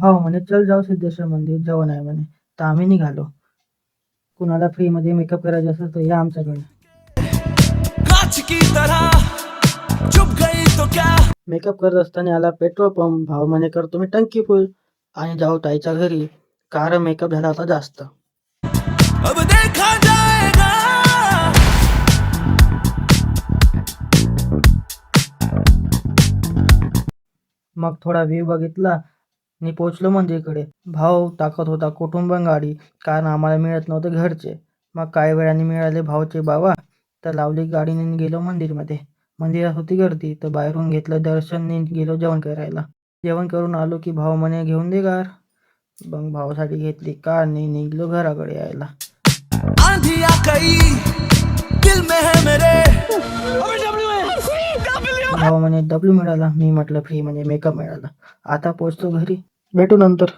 भाऊ म्हणे चल जाऊ सिद्धेश्वर मंदिर, जेवण आहे म्हणे. तर आम्ही निघालो. कुणाला फ्रीमध्ये मेकअप करायचा असेल तर या आमच्याकडे. मेकअप करत असताना आला पेट्रोल पंप. भाऊ म्हणे करतो मी टंकी फुल आणि जाऊ ताईच्या घरी, कारण मेकअप झाला होता जास्त. मग थोडा व्ह्यू बघितला आणि पोचलो मंदिरकडे. भाऊ टाकत होता कुटुंब गाडी, कारण आम्हाला मिळत नव्हते घरचे. मग काही वेळाने मिळाले भाऊचे बाबा, तर लावली गाडीने गेलो मंदिरमध्ये. मंदिरात होती गर्दी, तर बाहेरून घेतलं दर्शन, गेलो जेवण करायला. जेवण करून आलो की भाऊ म्हणे घेऊन दे कार. मग भाऊसाठी घेतली कार आणि निघलो घराकडे यायला. भाऊ म्हणे डब्ल्यू मिळाला. मी म्हटलं फ्री म्हणजे मेकअप मिळाला. आता पोचतो घरी, भेटू नंतर.